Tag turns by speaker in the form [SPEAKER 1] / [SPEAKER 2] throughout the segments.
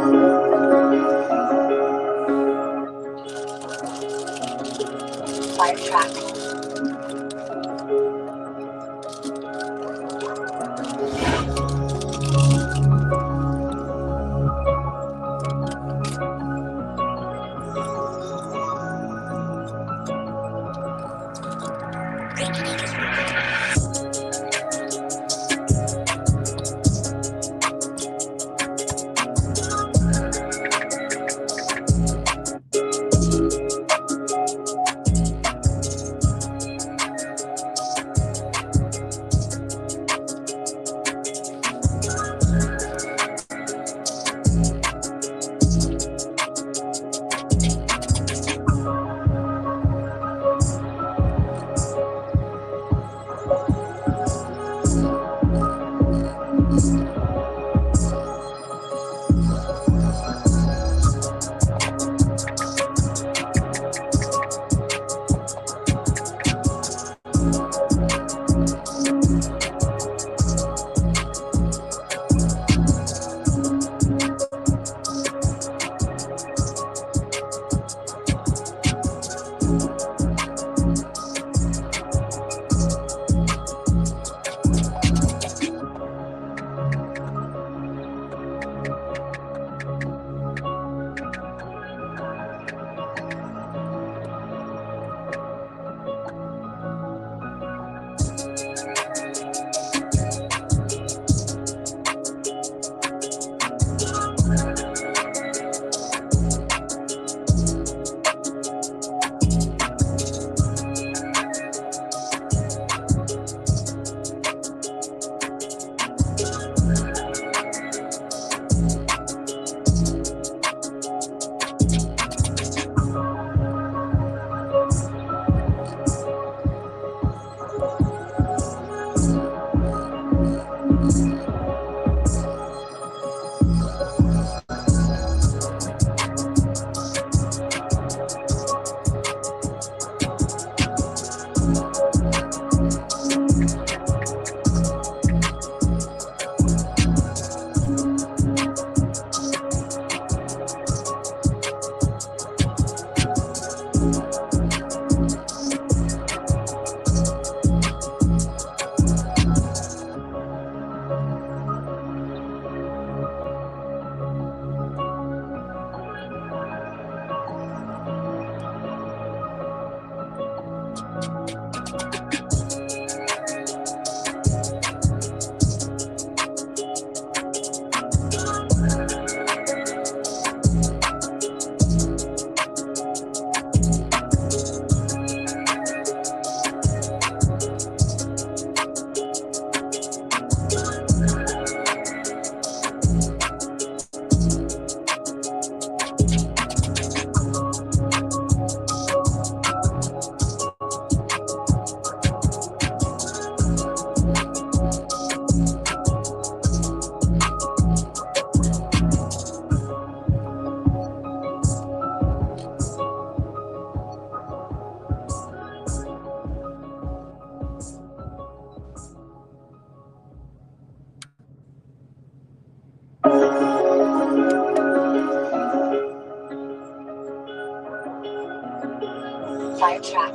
[SPEAKER 1] Fire track. Fire track.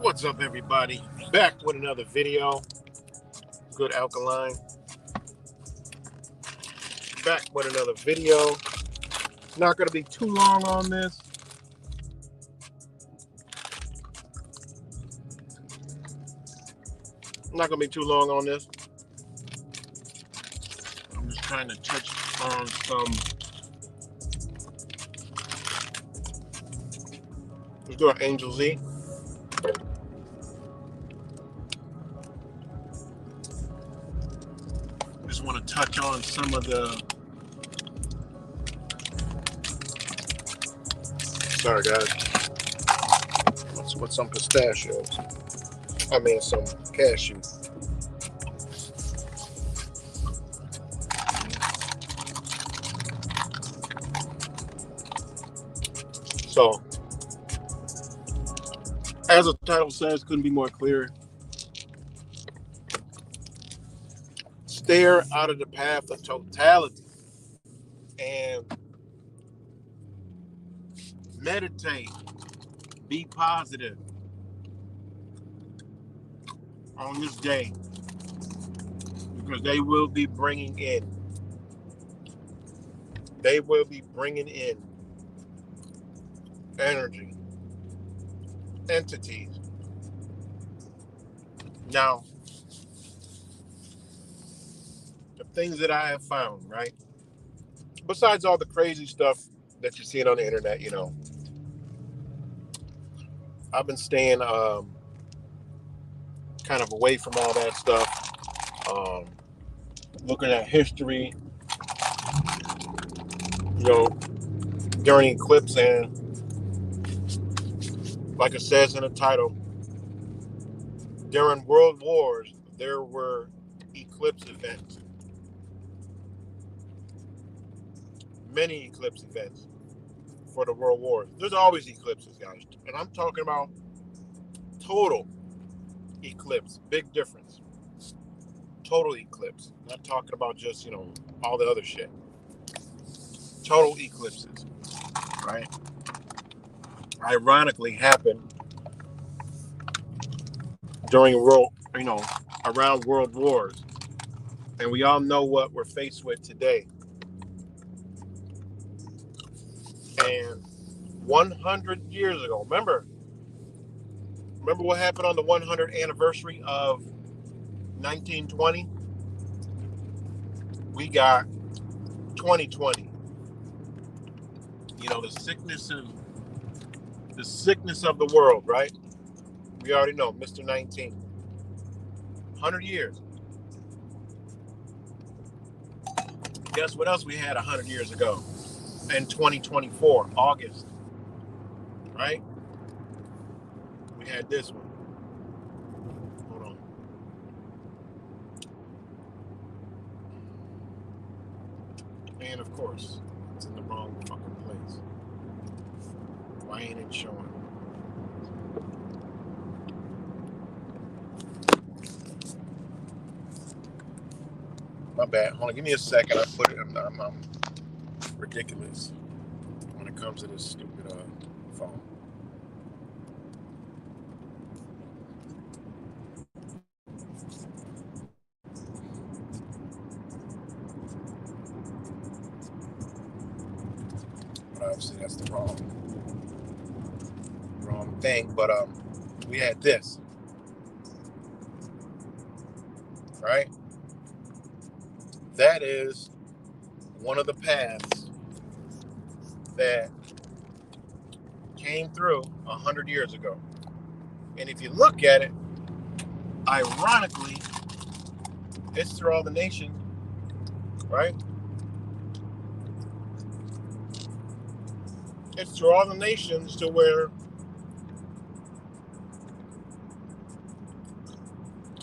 [SPEAKER 2] What's up, everybody? Back with another video. Good alkaline. Back with another video. Not going to be too long on this. Not going to be too long on this. I'm just trying to touch on some. Let's do an Angel Z. Just want to touch on some of the. Sorry, guys. Let's put some pistachios. I mean, some cashew. So, as the title says, couldn't be more clear. Stare out of the path of totality and meditate. Be positive on this day because they will be bringing in energy, entities. Now, the things that I have found, right? Besides all the crazy stuff that you're seeing on the internet, I've been staying kind of away from all that stuff. Um, Looking at history, you know, during eclipse, and like it says in the title, during world wars, there were eclipse events, many eclipse events for the world wars. There's always eclipses, guys, and I'm talking about total eclipse, big difference. Total eclipse. Not talking about just, all the other shit. Total eclipses, right? Ironically happened during around world wars. And we all know what we're faced with today. And 100 years ago, remember what happened on the 100th anniversary of 1920? We got 2020. The sickness of the world, right? We already know, Mr. 19. 100 years. Guess what else we had 100 years ago? In 2024, August, right? We had this one. Hold on. And of course, it's in the wrong fucking place. Why ain't it showing? My bad. Hold on, give me a second. I put it. I'm ridiculous when it comes to this stupid phone. But obviously, that's the wrong thing. But we had this, right? That is one of the paths that came through 100 years ago. And if you look at it, ironically, it's through all the nations, right? It's through all the nations to where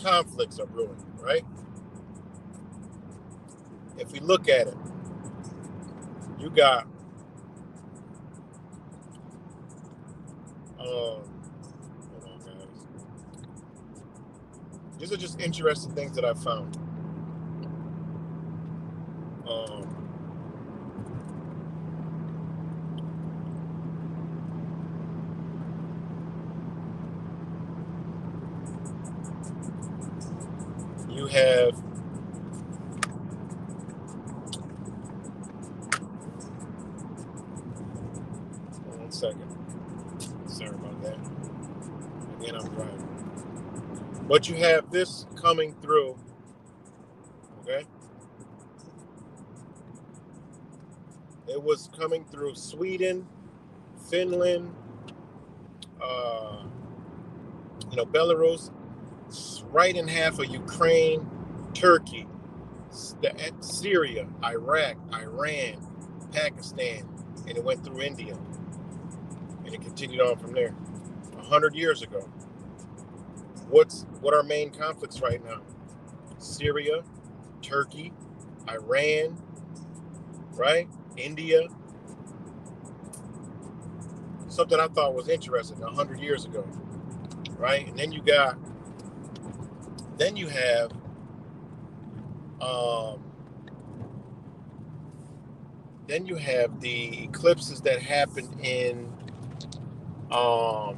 [SPEAKER 2] conflicts are brewing, right? If we look at it, you got hold on, guys. These are just interesting things that I found. You have one second. Sorry about that. Again, I'm driving. But you have this coming through, okay? It was coming through Sweden, Finland, Belarus, right in half of Ukraine, Turkey, Syria, Iraq, Iran, Pakistan, and it went through India. And it continued on from there. 100 years ago. What are main conflicts right now? Syria, Turkey, Iran, right? India. something I thought was interesting 100 years ago, right? And then you have um, the eclipses that happened in um,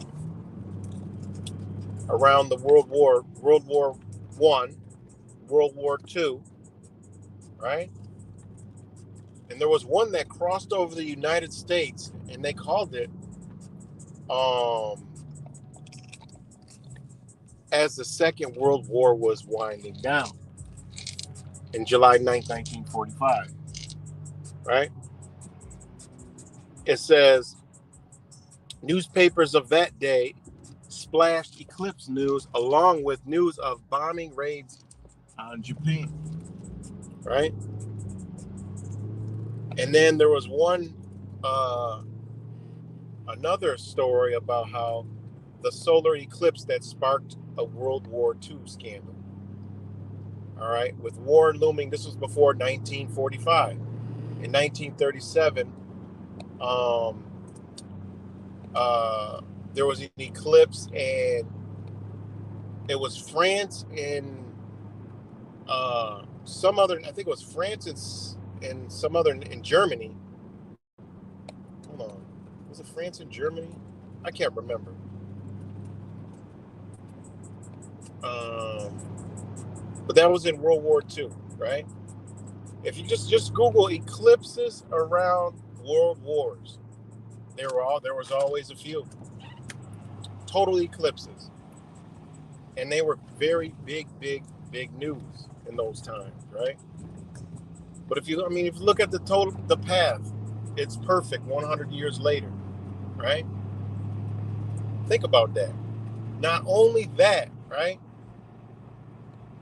[SPEAKER 2] around the World War One, World War Two, right? And there was one that crossed over the United States, and they called it um, as the Second World War was winding down in July 9th, 1945, right? It says newspapers of that day splashed eclipse news along with news of bombing raids on Japan, right? And then there was another story about how the solar eclipse that sparked a World War II scandal. All right, with war looming, this was before 1945. In 1937, um, there was an eclipse, and it was France and some other. I think it was France and some other in Germany. Hold on, was it France and Germany? I can't remember. Um, but that was in World War II, right? If you just Google eclipses around world wars, there was always a few total eclipses, and they were very big news in those times, right? But if you look at the path, it's perfect 100 years later, right? Think about that. Not only that, right?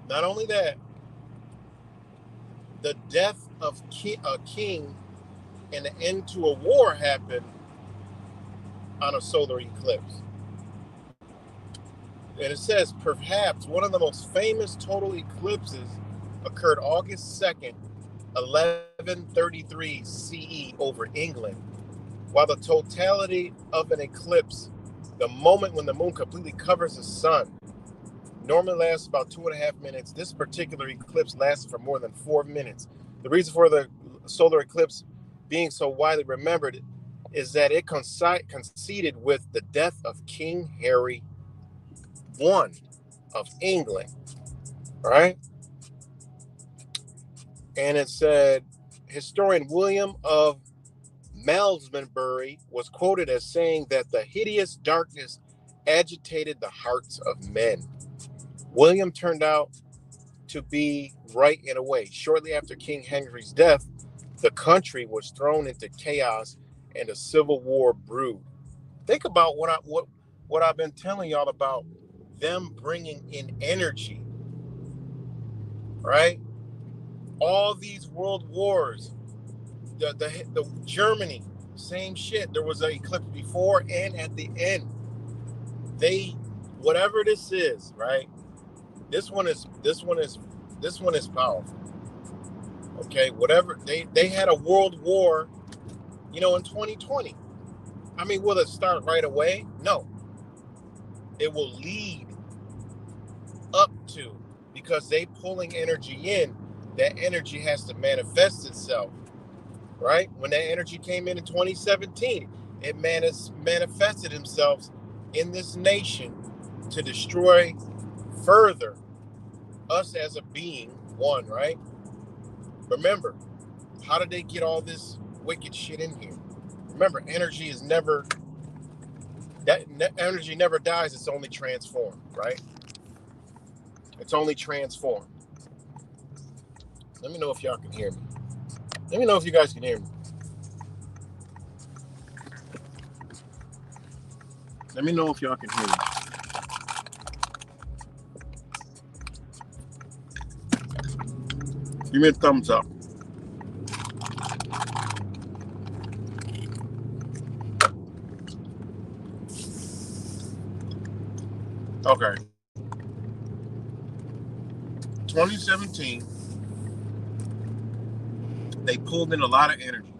[SPEAKER 2] Not only that, the death of a king and the end to a war happened on a solar eclipse. And it says perhaps one of the most famous total eclipses occurred August 2nd, 1133 CE over England. While the totality of an eclipse, the moment when the moon completely covers the sun, normally lasts about 2.5 minutes, this particular eclipse lasted for more than 4 minutes. The reason for the solar eclipse being so widely remembered is that it coincided with the death of King Harry I of England, right? And it said historian William of Malmesbury was quoted as saying that the hideous darkness agitated the hearts of men. William turned out to be right in a way. Shortly after King Henry's death, the country was thrown into chaos and a civil war brewed. Think about what I've been telling y'all about them bringing in energy, right? All these world wars, the Germany, same shit. There was an eclipse before and at the end. They, whatever this is, right? This one is powerful. Okay, whatever they had a world war, in 2020. I mean, will it start right away? No, it will lead up to, because they pulling energy in. That energy has to manifest itself, right? When that energy came in 2017, it manifested himself in this nation to destroy further us as a being, one, right? Remember, how did they get all this wicked shit in here? Remember, energy never dies, it's only transformed, right? It's only transformed. Let me know if y'all can hear me. Let me know if you guys can hear me. Let me know if y'all can hear me. Give me a thumbs up. Okay. 2017, they pulled in a lot of energy,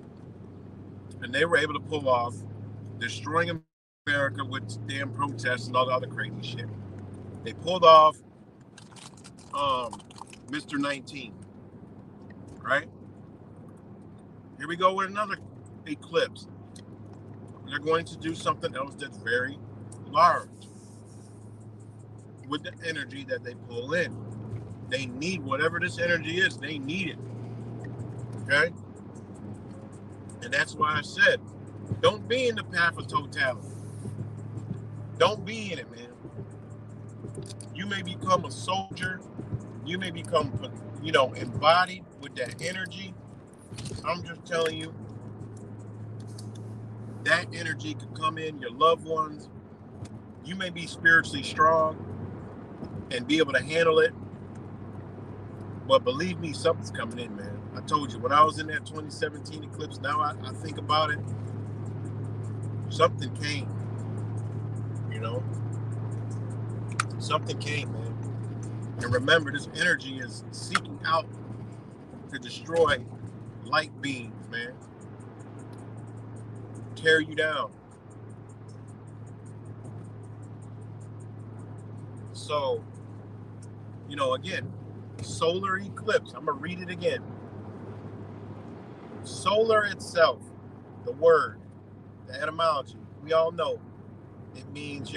[SPEAKER 2] and they were able to pull off destroying America with damn protests and all the other crazy shit. They pulled off um, Mr. 19, right? Here we go with another eclipse. They're going to do something else that's very large with the energy that they pull in. They need whatever this energy is, they need it. Okay? And that's why I said, don't be in the path of totality. Don't be in it, man. You may become a soldier. You may become, embodied with that energy. I'm just telling you, that energy could come in your loved ones. You may be spiritually strong and be able to handle it. But believe me, something's coming in, man. I told you, when I was in that 2017 eclipse, now I think about it, something came, you know? Something came, man. And remember, this energy is seeking out to destroy light beings, man. Tear you down. So, again, solar eclipse. I'm going to read it again. Solar itself, the word, the etymology, we all know. It means,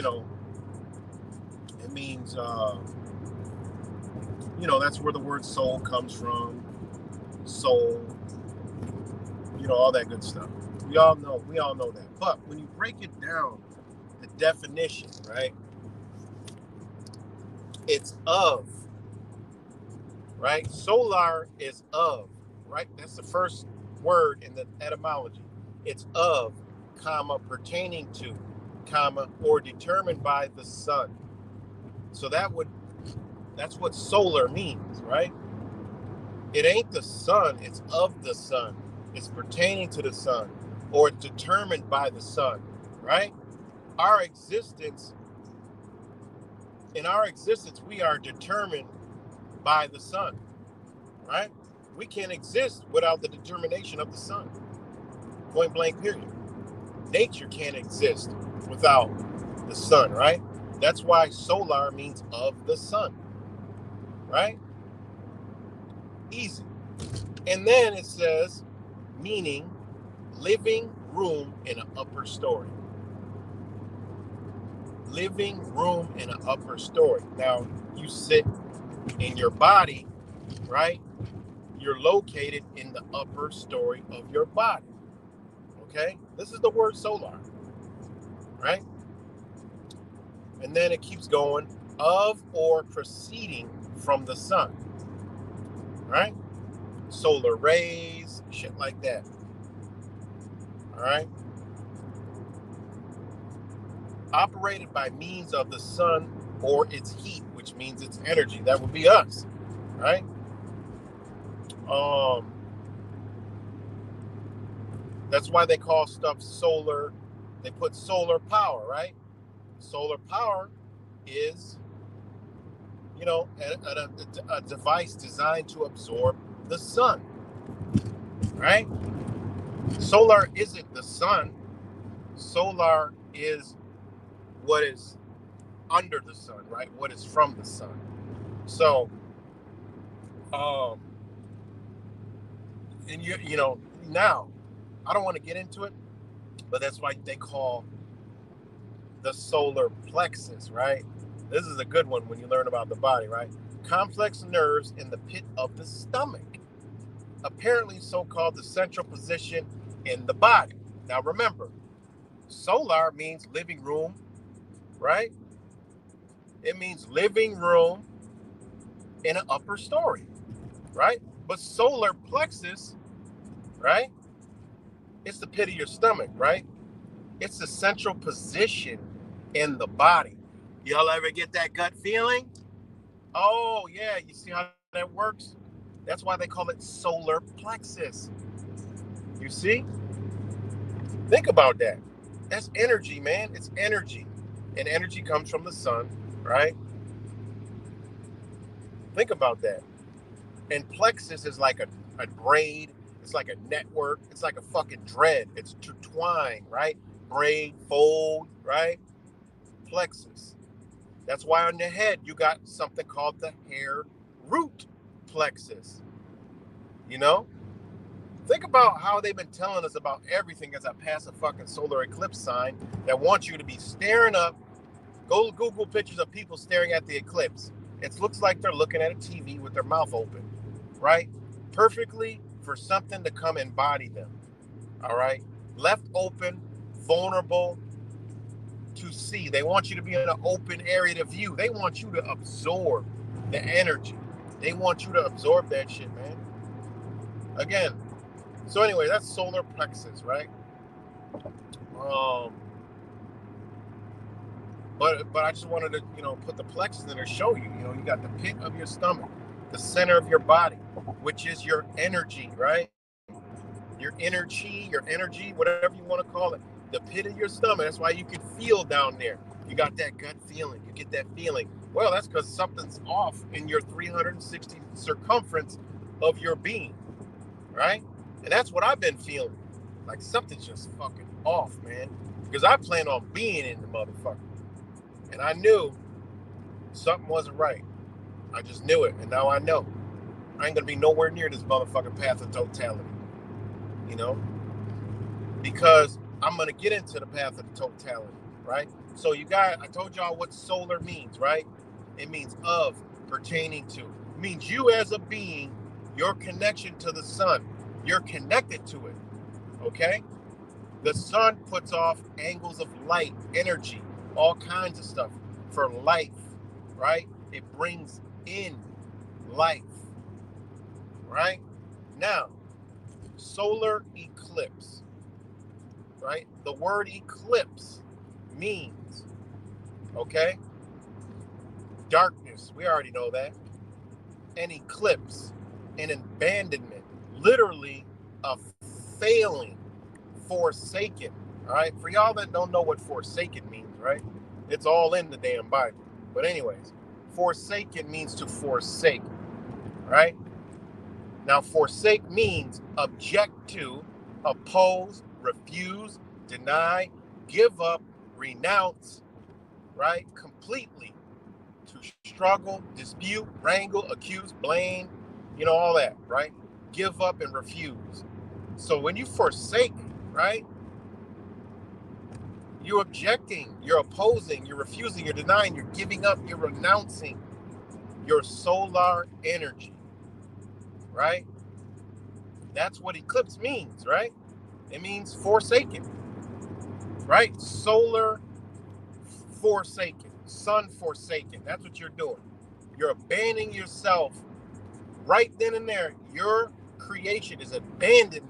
[SPEAKER 2] that's where the word soul comes from. Soul, all that good stuff. We all know that. But when you break it down, the definition, right? It's of, right? Solar is of, right? That's the first word in the etymology. It's of, comma, pertaining to, comma, or determined by the sun. So that's what solar means, right? It ain't the sun, it's of the sun. It's pertaining to the sun, or it's determined by the sun, right? Our existence, in our existence, we are determined by the sun, right? We can't exist without the determination of the sun. Point blank, period. Nature can't exist without the sun, right? That's why solar means of the sun, right? Easy. And then it says, meaning living room in an upper story. Living room in an upper story. Now, you sit in your body, right? You're located in the upper story of your body. Okay? This is the word solar, right? And then it keeps going, of or proceeding from the sun, right? Solar rays, shit like that. All right? Operated by means of the sun or its heat, which means its energy. That would be us, right? That's why they call stuff solar. They put solar power, right? Solar power is, a device designed to absorb the sun, right? Solar isn't the sun. Solar is what is under the sun, right? What is from the sun. So, and now, I don't want to get into it, but that's why they call the solar plexus, right? This is a good one when you learn about the body, right? Complex nerves in the pit of the stomach, apparently so-called the central position in the body. Now remember, solar means living room, right? It means living room in an upper story, right? But solar plexus, right? It's the pit of your stomach, right? It's the central position in the body. Y'all ever get that gut feeling? Oh, yeah, you see how that works? That's why they call it solar plexus. You see? Think about that. That's energy, man. It's energy. And energy comes from the sun, right? Think about that. And plexus is like a braid. It's like a network. It's like a fucking dread. It's twine, right? braid, fold, right? Plexus. That's why on your head you got something called the hair root plexus. You know? Think about how they've been telling us about everything as I pass a fucking solar eclipse sign that wants you to be staring up. Go Google pictures of people staring at the eclipse. It looks like they're looking at a TV with their mouth open, right? Perfectly for something to come and body them, all right? Left open, vulnerable to see. They want you to be in an open area to view. They want you to absorb the energy. They want you to absorb that shit, man. Again, so anyway, that's solar plexus, right? Um, but I just wanted to, put the plexus in there, show you, you got the pit of your stomach, the center of your body, which is your energy, right? Your energy, whatever you want to call it, the pit of your stomach. That's why you can feel down there. You got that gut feeling. You get that feeling. Well, that's because something's off in your 360 circumference of your being, right? And that's what I've been feeling. Like something's just fucking off, man. Because I plan on being in the motherfucker. And I knew something wasn't right. I just knew it. And now I know. I ain't going to be nowhere near this motherfucking path of totality. You know? Because I'm going to get into the path of the totality, right? So I told y'all what solar means, right? It means of, pertaining to. It means you as a being, your connection to the sun. You're connected to it, okay? The sun puts off angles of light, energy, all kinds of stuff for life, right? It brings in life, right? Now, solar eclipse, right? The word eclipse means, okay, darkness. We already know that. An eclipse, an abandonment, literally a failing, forsaken. All right, for y'all that don't know what forsaken means, right? It's all in the damn Bible. But anyways, forsaken means to forsake, right? Now, forsake means object to, oppose, refuse, deny, give up, renounce, right? Completely. To struggle, dispute, wrangle, accuse, blame, all that, right? Give up and refuse. So when you forsake, right? You're objecting, you're opposing, you're refusing, you're denying, you're giving up, you're renouncing your solar energy, right? That's what eclipse means, right? It means forsaken, right? Solar forsaken, sun forsaken. That's what you're doing. You're abandoning yourself right then and there. Your creation is abandoned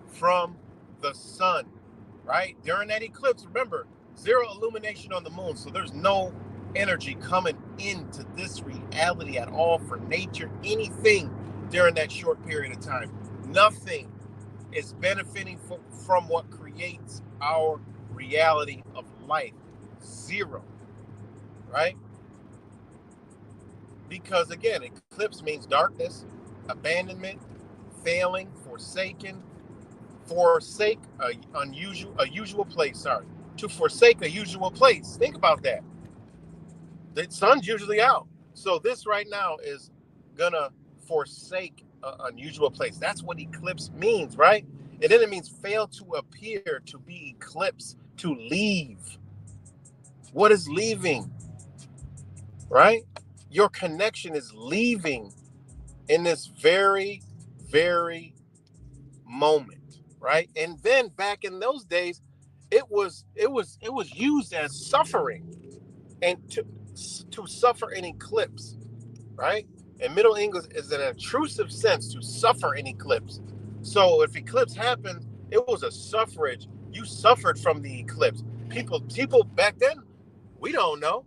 [SPEAKER 2] from the sun, right? During that eclipse, remember, zero illumination on the moon, so there's no energy coming into this reality at all for nature, anything during that short period of time. Nothing is benefiting from what creates our reality of life. Zero, right? Because again, eclipse means darkness, abandonment, failing, forsaken, forsake a usual place. Sorry, to forsake a usual place. Think about that. The sun's usually out, so this right now is gonna forsake an unusual place. That's what eclipse means, right? And then it means fail to appear, to be eclipsed, to leave. What is leaving? Right? Your connection is leaving in this very, very moment, right? And then back in those days, it was used as suffering and to suffer an eclipse, right? And Middle English is an intrusive sense to suffer an eclipse. So if eclipse happened, it was a suffrage. You suffered from the eclipse. People back then, we don't know,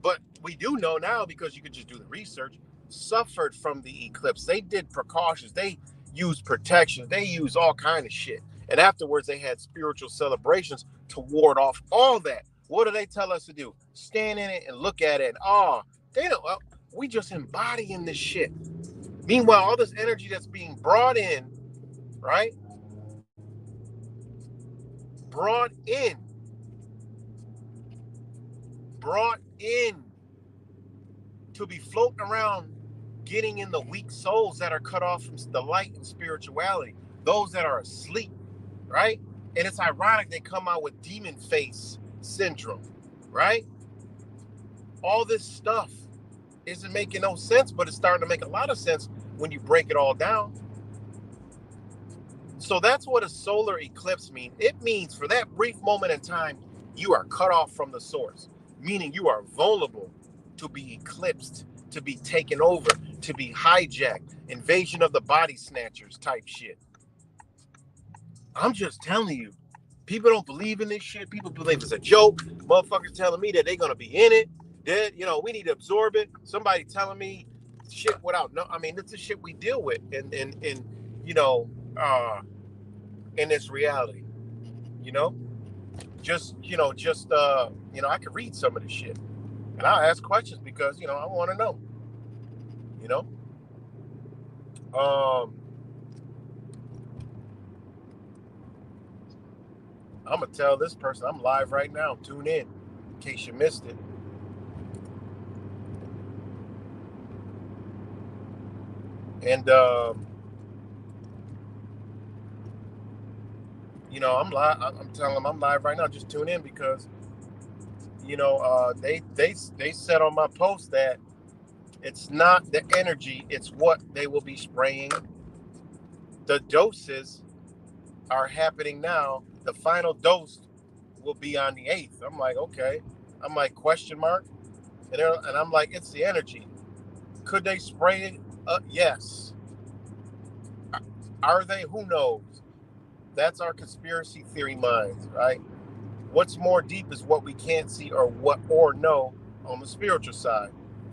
[SPEAKER 2] but we do know now because you could just do the research. Suffered from the eclipse. They did precautions. They used protections. They used all kind of shit. And afterwards, they had spiritual celebrations to ward off all that. What do they tell us to do? Stand in it and look at it. Oh, they don't. Well, we just embodying this shit. Meanwhile, all this energy that's being brought in, right? Brought in. brought in to be floating around, getting in the weak souls that are cut off from the light and spirituality, those that are asleep, right? And it's ironic they come out with demon face syndrome, right? All this stuff isn't making no sense, but it's starting to make a lot of sense when you break it all down. So that's what a solar eclipse means. It means for that brief moment in time, you are cut off from the source, meaning you are vulnerable to be eclipsed, to be taken over, to be hijacked, invasion of the body snatchers type shit. I'm just telling you, people don't believe in this shit. People believe it's a joke. Motherfuckers telling me that they're gonna be in it. That we need to absorb it. Somebody telling me shit without no. I mean, this is shit we deal with in you know in this reality. You know, I could read some of this shit and I'll ask questions because I want to know. You know, um, I'm gonna tell this person I'm live right now. Tune in case you missed it. And I'm live. I'm telling them I'm live right now. Just tune in because they said on my post that it's not the energy, it's what they will be spraying. The doses are happening now. The final dose will be on the 8th. I'm like, okay. I'm like, question mark, and I'm like, it's the energy. Could they spray it? Yes. Are they? Who knows? That's our conspiracy theory minds, right? What's more deep is what we can't see or know on the spiritual side.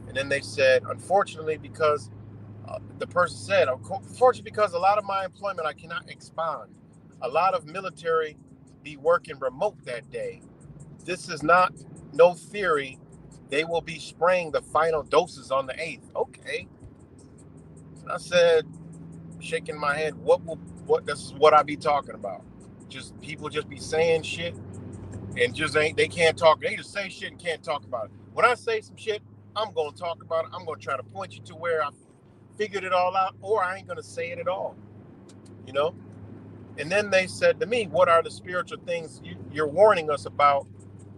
[SPEAKER 2] And then they said, unfortunately, because the person said, unfortunately, because a lot of my employment I cannot expand. A lot of military be working remote that day. This is not no theory. They will be spraying the final doses on the 8th. Okay. And I said, shaking my head, what this is what I be talking about. Just people just be saying shit and just they can't talk. They just say shit and can't talk about it. When I say some shit, I'm gonna talk about it. I'm gonna try to point you to where I figured it all out, or I ain't gonna say it at all. You know? And then they said to me, what are the spiritual things you're warning us about?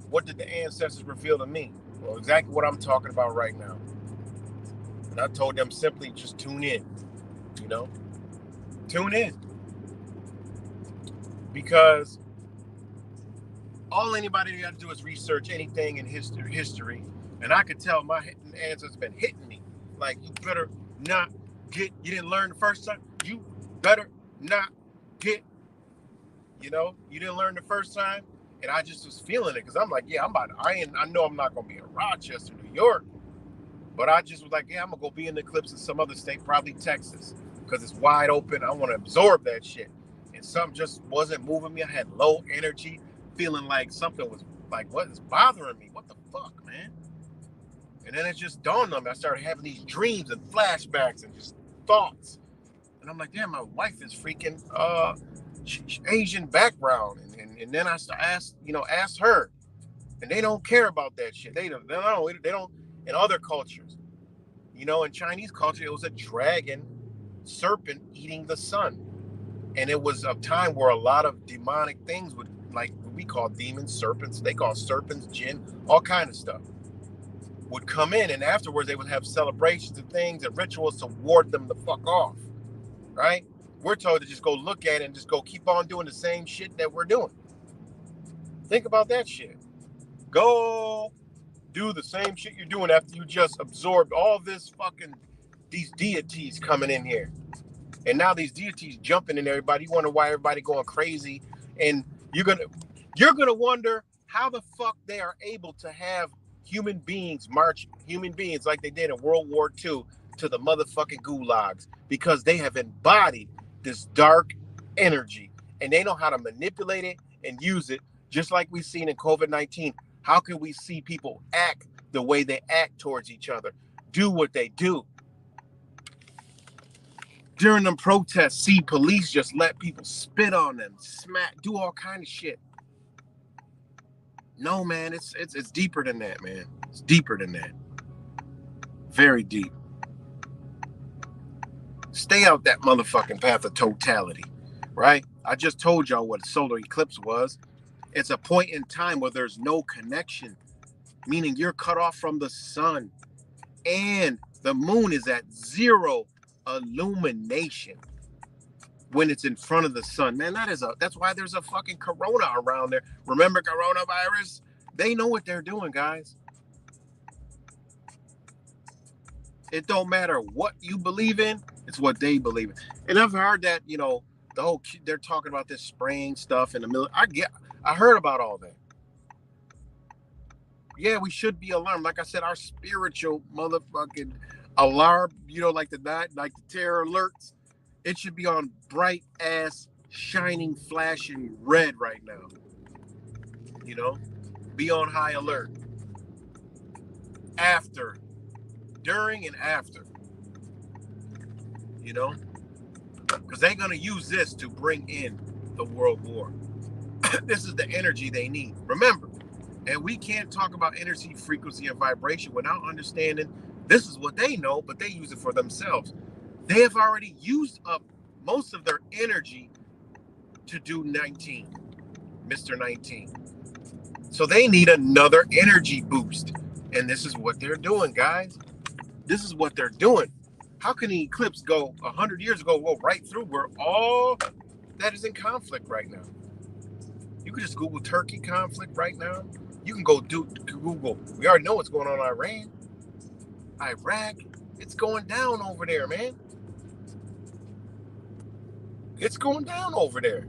[SPEAKER 2] What did the ancestors reveal to me? Well, exactly what I'm talking about right now. And I told them simply just tune in, you know? Tune in. Because all anybody got to do is research anything in history, and I could tell my ancestors been hitting me. Like, you better not you didn't learn the first time. You better not get, you didn't learn the first time. And I just was feeling it because I'm like, yeah, I know I'm not going to be in Rochester, New York. But I just was like, yeah, I'm going to go be in the eclipse in some other state, probably Texas, because it's wide open. I want to absorb that shit. And something just wasn't moving me. I had low energy, feeling like something was like, what is bothering me? What the fuck, man? And then it just dawned on me. I started having these dreams and flashbacks and just thoughts. And I'm like, damn, my wife is freaking Asian background. And then I asked her. And they don't care about that shit. They don't in other cultures. In Chinese culture, it was a dragon serpent eating the sun. And it was a time where a lot of demonic things would, like what we call demons, serpents, they call serpents, jinn, all kind of stuff, would come in. And afterwards, they would have celebrations and things and rituals to ward them the fuck off, right? We're told to just go look at it and just go keep on doing the same shit that we're doing. Think about that shit. Go do the same shit you're doing after you just absorbed all this fucking, these deities coming in here. And now these deities jumping in everybody. You wonder why everybody going crazy. And you're gonna wonder how the fuck they are able to have human beings march human beings like they did in World War II to the motherfucking gulags, because they have embodied this dark energy and they know how to manipulate it and use it, just like we've seen in COVID-19. How can we see people act the way they act towards each other, do what they do? During them protests, see police just let people spit on them, smack, do all kind of shit. No, man, it's deeper than that, man. It's deeper than that. Very deep. Stay out that motherfucking path of totality, right? I just told y'all what a solar eclipse was. It's a point in time where there's no connection, meaning you're cut off from the sun and the moon is at zero illumination when it's in front of the sun. Man, that's why there's a fucking corona around there. Remember coronavirus? They know what they're doing, guys. It don't matter what you believe in, it's what they believe in. And I've heard that, they're talking about this spraying stuff in the middle. I heard about all that. Yeah, we should be alarmed. Like I said, our spiritual motherfucking alarm, like the terror alerts, it should be on bright ass, shining, flashing red right now. Be on high alert. After, during, and after. Because they're going to use this to bring in the world war. This is the energy they need. Remember, and we can't talk about energy, frequency, and vibration without understanding this is what they know, but they use it for themselves. They have already used up most of their energy to do 19, Mr. 19. So they need another energy boost. And this is what they're doing, guys. This is what they're doing. How can the eclipse go 100 years ago, go right through where all that is in conflict right now? You can just Google Turkey conflict right now. You can go Google. We already know what's going on in Iran, Iraq. It's going down over there, man. It's going down over there.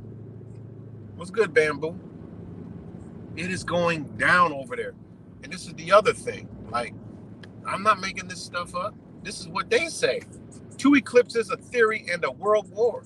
[SPEAKER 2] What's good, Bamboo? It is going down over there. And this is the other thing. Like, I'm not making this stuff up. This is what they say. 2 eclipses, a theory, and a world war.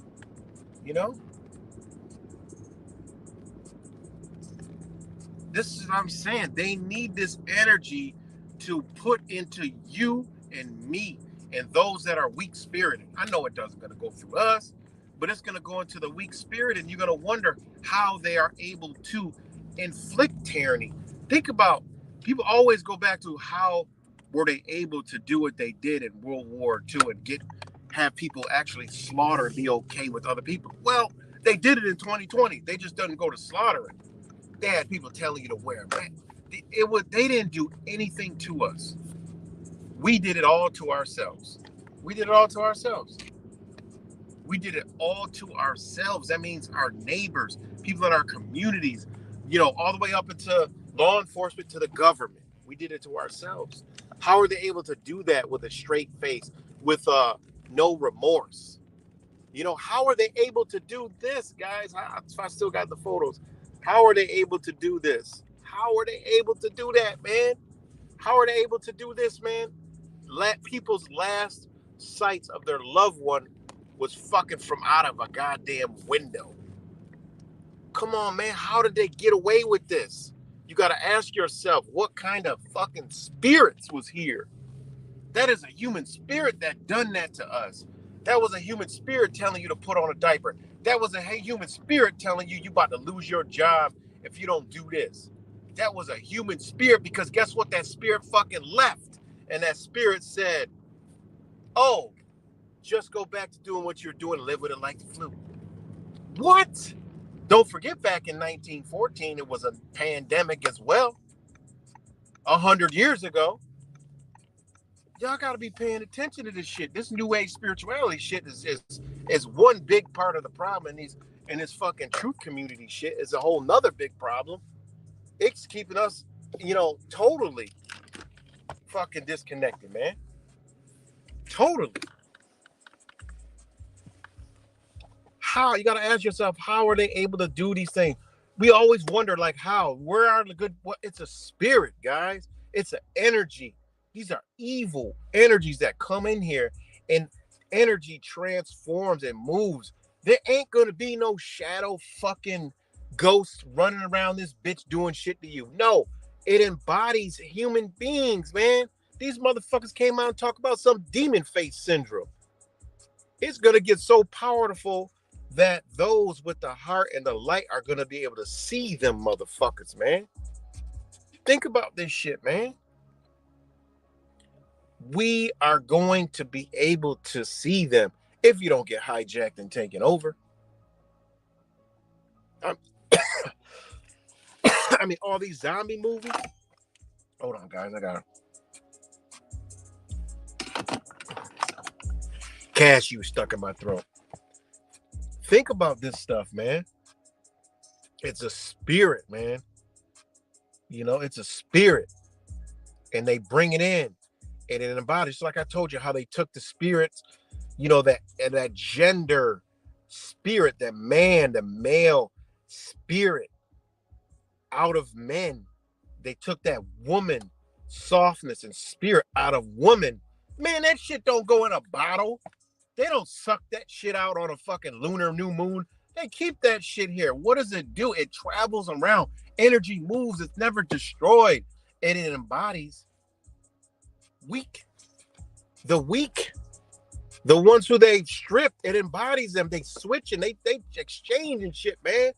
[SPEAKER 2] This is what I'm saying. They need this energy to put into you and me and those that are weak spirited. I know it doesn't going to go through us, but it's going to go into the weak spirit, and you're going to wonder how they are able to inflict tyranny. Think about, people always go back to how were they able to do what they did in World War II and have people actually slaughter and be okay with other people. Well, they did it in 2020. They just didn't go to slaughtering. They had people telling you to wear a mask. They didn't do anything to us. We did it all to ourselves. We did it all to ourselves. We did it all to ourselves. That means our neighbors, people in our communities, all the way up into law enforcement to the government. We did it to ourselves. How are they able to do that with a straight face, with no remorse? How are they able to do this, guys? I still got the photos. How are they able to do this? How are they able to do that, man? How are they able to do this, man? Let people's last sights of their loved one was fucking from out of a goddamn window. Come on, man. How did they get away with this? You got to ask yourself, what kind of fucking spirits was here? That is a human spirit that done that to us. That was a human spirit telling you to put on a diaper. That was a human spirit telling you about to lose your job if you don't do this. That was a human spirit, because guess what? That spirit fucking left. And that spirit said, oh, just go back to doing what you're doing and live with it like the flu. What? Don't forget, back in 1914, it was a pandemic as well. 100 years ago. Y'all got to be paying attention to this shit. This new age spirituality shit is one big part of the problem, and this fucking truth community shit is a whole nother big problem. It's keeping us, totally fucking disconnected, man. Totally. How? You got to ask yourself, how are they able to do these things? We always wonder, like, how? Where are the good? What? It's a spirit, guys. It's an energy. These are evil energies that come in here, and energy transforms and moves. There ain't going to be no shadow fucking ghosts running around this bitch doing shit to you. No, it embodies human beings, man. These motherfuckers came out and talked about some demon face syndrome. It's going to get so powerful that those with the heart and the light are going to be able to see them motherfuckers, man. Think about this shit, man. We are going to be able to see them if you don't get hijacked and taken over. I I mean, all these zombie movies. Hold on, guys. I got cashew stuck in my throat. Think about this stuff, man. It's a spirit, man. You know, it's a spirit. And they bring it in. And it embodies, like I told you, how they took the spirits, you know, that gender spirit, that man, the male spirit out of men. They took that woman softness and spirit out of woman. Man, that shit don't go in a bottle. They don't suck that shit out on a fucking lunar new moon. They keep that shit here. What does it do? It travels around. Energy moves. It's never destroyed. And it embodies weak. The weak. The ones who they stripped, it embodies them. They switch and they exchange and shit, man.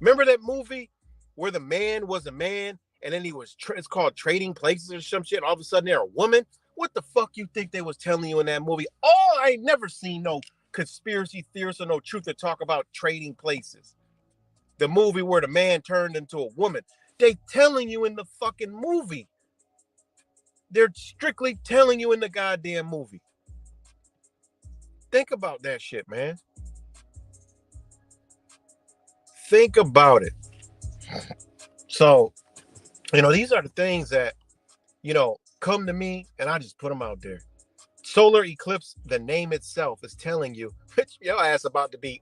[SPEAKER 2] Remember that movie where the man was a man and then he was, it's called Trading Places or some shit. All of a sudden they're a woman. What the fuck you think they was telling you in that movie? Oh, I ain't never seen no conspiracy theorists or no truth to talk about Trading Places. The movie where the man turned into a woman. They telling you in the fucking movie. They're strictly telling you in the goddamn movie. Think about that shit, man. Think about it. So, you know, these are the things that, you know, come to me and I just put them out there. Solar eclipse, the name itself is telling you, your ass about to be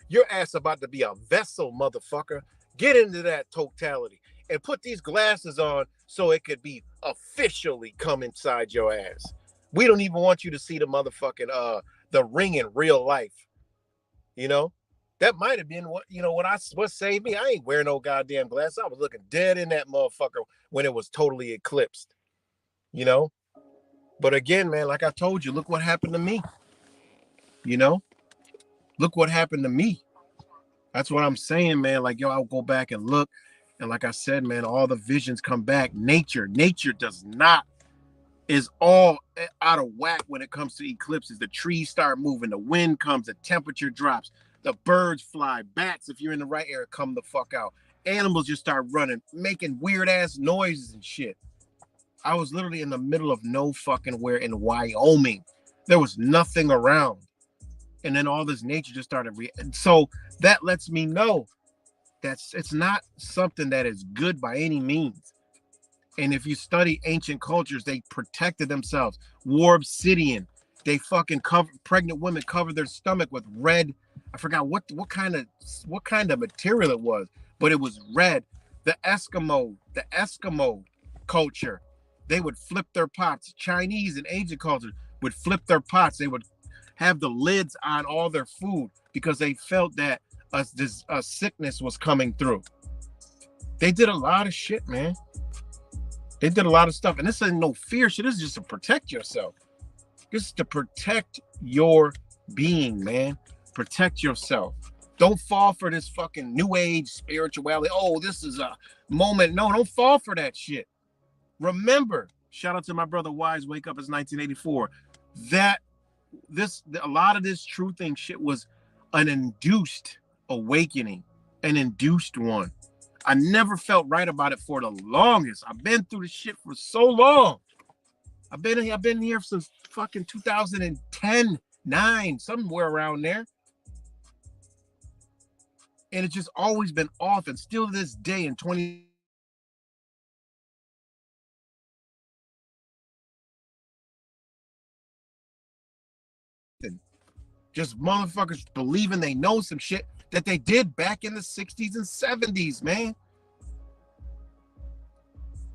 [SPEAKER 2] a vessel, motherfucker. Get into that totality and put these glasses on so it could be officially come inside your ass. We don't even want you to see the motherfucking the ring in real life. You know? That might have been what saved me. I ain't wearing no goddamn glasses. I was looking dead in that motherfucker when it was totally eclipsed. You know? But again, man, like I told you, look what happened to me. You know? Look what happened to me. That's what I'm saying, man. Like, yo, I'll go back and look. And like I said, man, all the visions come back. Nature does not, is all out of whack when it comes to eclipses. The trees start moving, the wind comes, the temperature drops, the birds fly, bats, if you're in the right area, come the fuck out. Animals just start running, making weird ass noises and shit. I was literally in the middle of no fucking where in Wyoming. There was nothing around. And then all this nature just started. So that lets me know that it's not something that is good by any means. And if you study ancient cultures, they protected themselves. War obsidian. They fucking pregnant women covered their stomach with red. I forgot what kind of material it was, but it was red. The Eskimo culture, they would flip their pots. Chinese and Asian culture would flip their pots. They would have the lids on all their food because they felt that a sickness was coming through. They did a lot of shit, man. They did a lot of stuff. And this isn't no fear shit. This is just to protect yourself. This is to protect your being, man. Protect yourself. Don't fall for this fucking new age spirituality. Oh, this is a moment. No, don't fall for that shit. Remember, shout out to my brother Wise, Wake Up, it's 1984. That a lot of this truthing shit was an induced awakening, an induced one. I never felt right about it for the longest. I've been through the shit for so long. I've been here since fucking 2010, 9, somewhere around there. And it's just always been off. And still to this day in 20, just motherfuckers believing they know some shit that they did back in the 60s and 70s, man.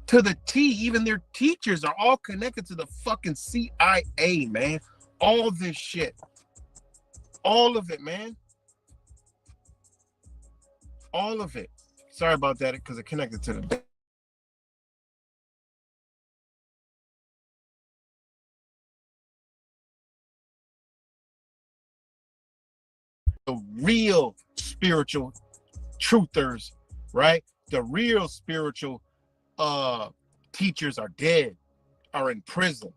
[SPEAKER 2] To the T, even their teachers are all connected to the fucking CIA, man. All this shit. All of it, man. All of it. Sorry about that, because it connected to the real spiritual truthers, right? The real spiritual uh teachers are dead, are in prison.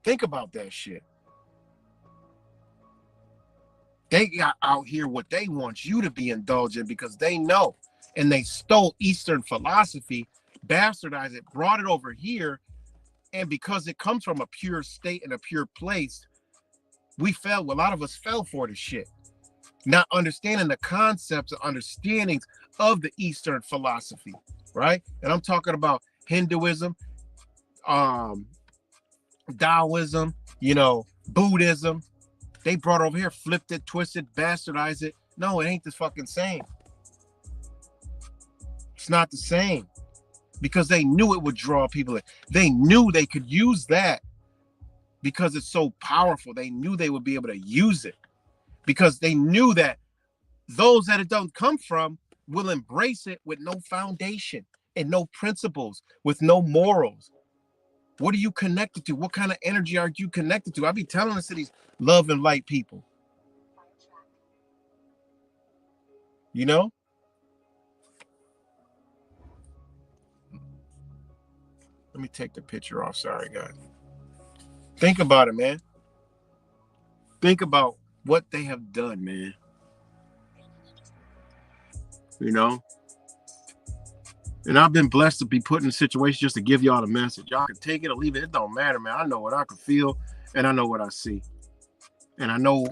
[SPEAKER 2] Think about that shit. They got out here what they want you to be indulgent because they know. And they stole Eastern philosophy, bastardized it, brought it over here. And because it comes from a pure state and a pure place, we fell, a lot of us fell for this shit. Not understanding the concepts and understandings of the Eastern philosophy, right? And I'm talking about Hinduism, um, Taoism, Buddhism. They brought it over here, flipped it, twisted, bastardized it. No, it ain't the fucking same. It's not the same because they knew it would draw people in. They knew they could use that because it's so powerful. They knew they would be able to use it because they knew that those that it don't come from will embrace it with no foundation and no principles, with no morals. What are you connected to? What kind of energy are you connected to? I be telling this to these love and light people. You know? Let me take the picture off. Sorry, guys. Think about it, man. Think about what they have done, man. You know? And I've been blessed to be put in a situation just to give y'all the message. Y'all can take it or leave it. It don't matter, man. I know what I can feel and I know what I see. And I know,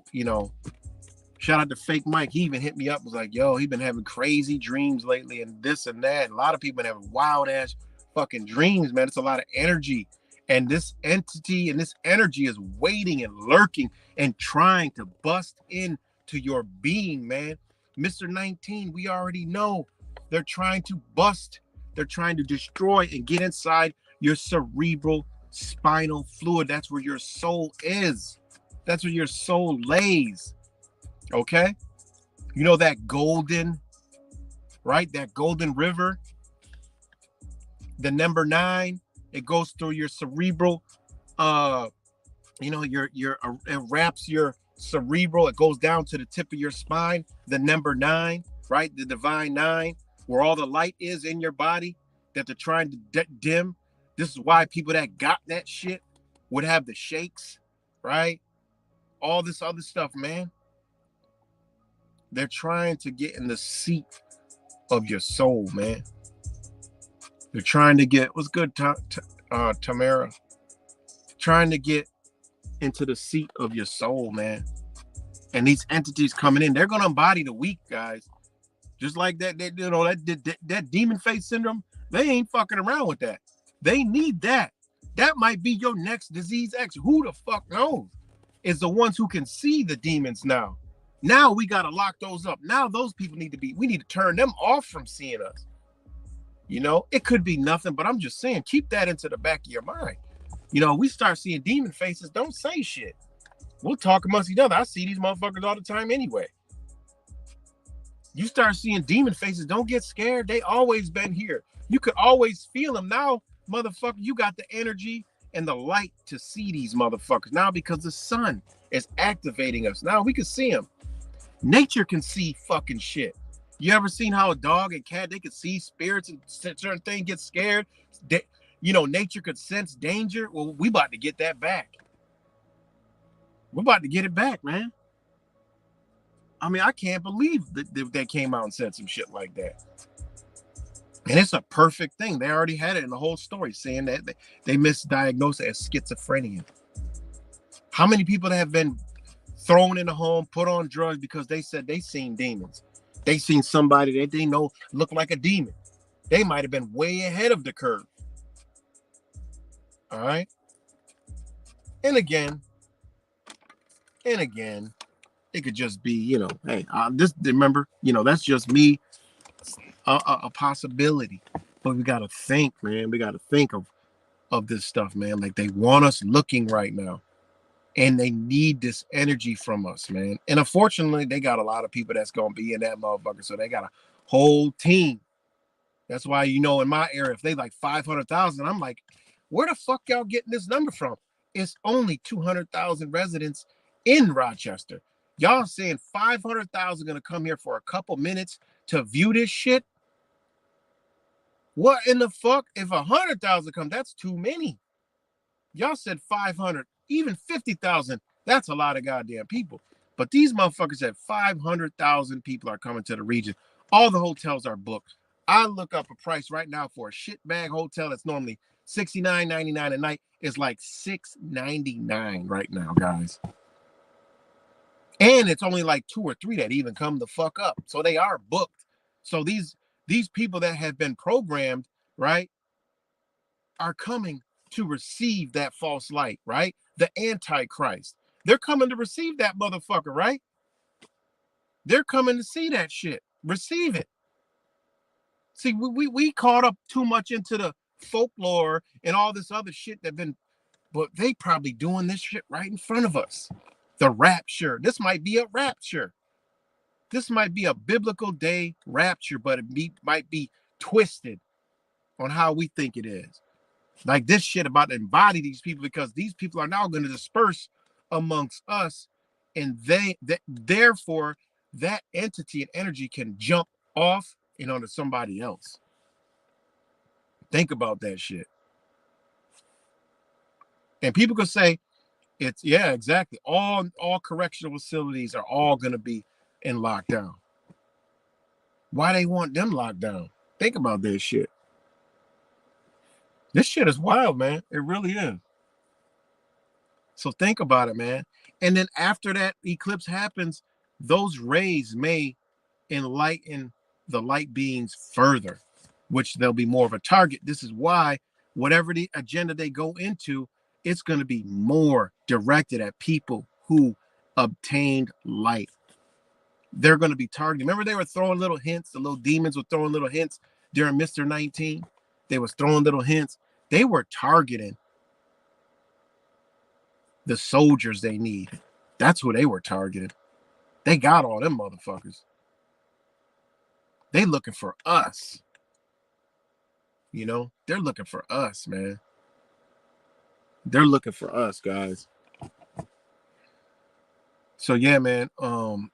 [SPEAKER 2] shout out to Fake Mike. He even hit me up, was like, yo, he been having crazy dreams lately and this and that. A lot of people been having wild ass fucking dreams, man. It's a lot of energy. And this entity and this energy is waiting and lurking and trying to bust into your being, man. Mr. 19, we already know they're trying to bust. They're trying to destroy and get inside your cerebral spinal fluid. That's where your soul is. That's where your soul lays. Okay? You know that golden, right? That golden river, the number 9, it goes through your cerebral, it wraps your cerebral, it goes down to the tip of your spine, the number 9, right? The divine 9, where all the light is in your body that they're trying to dim. This is why people that got that shit would have the shakes, right? All this other stuff, man. They're trying to get in the seat of your soul, man. They're trying to get, what's good, Tamara? Trying to get into the seat of your soul, man. And these entities coming in, they're going to embody the weak, guys. Just like that demon face syndrome, they ain't fucking around with that. They need that. That might be your next disease X. Who the fuck knows? It's the ones who can see the demons now. Now we got to lock those up. Now those people we need to turn them off from seeing us. It could be nothing, but I'm just saying, keep that into the back of your mind. We start seeing demon faces, don't say shit. We'll talk amongst each other. I see these motherfuckers all the time anyway. You start seeing demon faces, don't get scared. They always been here. You could always feel them. Now, motherfucker, you got the energy and the light to see these motherfuckers now because the sun is activating us. Now we can see them. Nature can see fucking shit. You ever seen how a dog and cat, they could see spirits and certain things, get scared? Nature could sense danger. Well, we about to get that back. We're about to get it back, man. I mean, I can't believe that they came out and said some shit like that. And it's a perfect thing. They already had it in the whole story, saying that they misdiagnosed it as schizophrenia. How many people have been thrown in the home, put on drugs because they said they seen demons? They seen somebody that they know look like a demon. They might have been way ahead of the curve. All right. And again, it could just be, hey, remember, that's just me, a possibility. But we got to think, man. We got to think of this stuff, man. Like they want us looking right now. And they need this energy from us, man. And unfortunately, they got a lot of people that's going to be in that motherfucker. So they got a whole team. That's why, in my area, if they like 500,000, I'm like, where the fuck y'all getting this number from? It's only 200,000 residents in Rochester. Y'all saying 500,000 going to come here for a couple minutes to view this shit? What in the fuck? If 100,000 come, that's too many. Y'all said 500, even 50,000. That's a lot of goddamn people. But these motherfuckers said 500,000 people are coming to the region. All the hotels are booked. I look up a price right now for a shitbag hotel that's normally $69.99 a night. It's like $699 right now, guys. And it's only like 2 or 3 that even come the fuck up. So they are booked. So these people that have been programmed, right, are coming to receive that false light, right? The Antichrist. They're coming to receive that motherfucker, right? They're coming to see that shit. Receive it. See, we caught up too much into the folklore and all this other shit that been, but they probably doing this shit right in front of us. The rapture. This might be a rapture. This might be a biblical day rapture, but might be twisted on how we think it is. Like this shit about to embody these people because these people are now going to disperse amongst us, and therefore that entity and energy can jump off and onto somebody else. Think about that shit. And people could say it's yeah, exactly. All correctional facilities are all going to be in lockdown. Why they want them locked down? Think about this shit. This shit is wild, man. It really is. So think about it, man. And then after that eclipse happens, those rays may enlighten the light beings further, which they'll be more of a target. This is why whatever the agenda they go into, it's going to be more directed at people who obtained light. They're going to be targeted. Remember, they were throwing little hints. The little demons were throwing little hints during Mr. 19. They was throwing little hints. They were targeting the soldiers they need. That's who they were targeting. They got all them motherfuckers. They looking for us. You know, they're looking for us, man. They're looking for us, guys. So yeah, man. Um,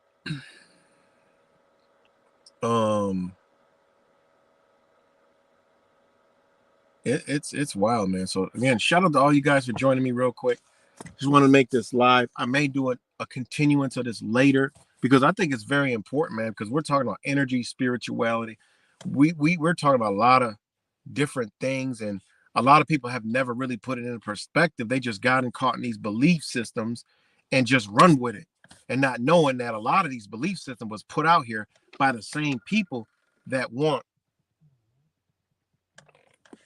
[SPEAKER 2] it's wild, man. So again, shout out to all you guys for joining me real quick. Just want to make this live. I may do a continuance of this later because I think it's very important, man. Because we're talking about energy, spirituality. We're talking about a lot of different things, and a lot of people have never really put it into perspective. They just got caught in these belief systems and just run with it, and not knowing that a lot of these belief systems was put out here by the same people that want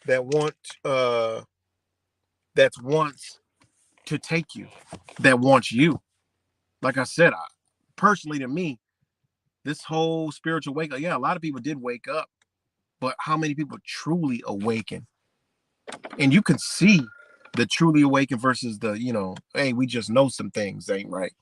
[SPEAKER 2] that want that wants to take you, that wants you. Like I said, personally to me, this whole spiritual wake up, yeah, a lot of people did wake up, but how many people truly awaken? And you can see the truly awakened versus the, hey, we just know some things ain't right.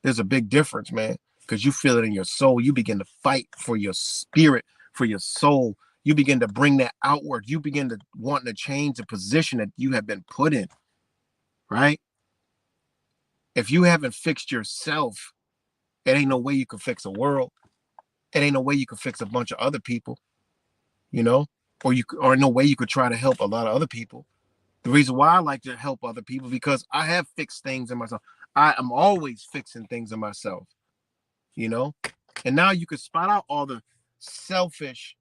[SPEAKER 2] There's a big difference, man, because you feel it in your soul. You begin to fight for your spirit, for your soul. You begin to bring that outward. You begin to want to change the position that you have been put in, right? If you haven't fixed yourself, it ain't no way you can fix a world. It ain't no way you can fix a bunch of other people, you know, or no way you could try to help a lot of other people. The reason why I like to help other people because I have fixed things in myself. I am always fixing things in myself, you know, and now you can spot out all the selfish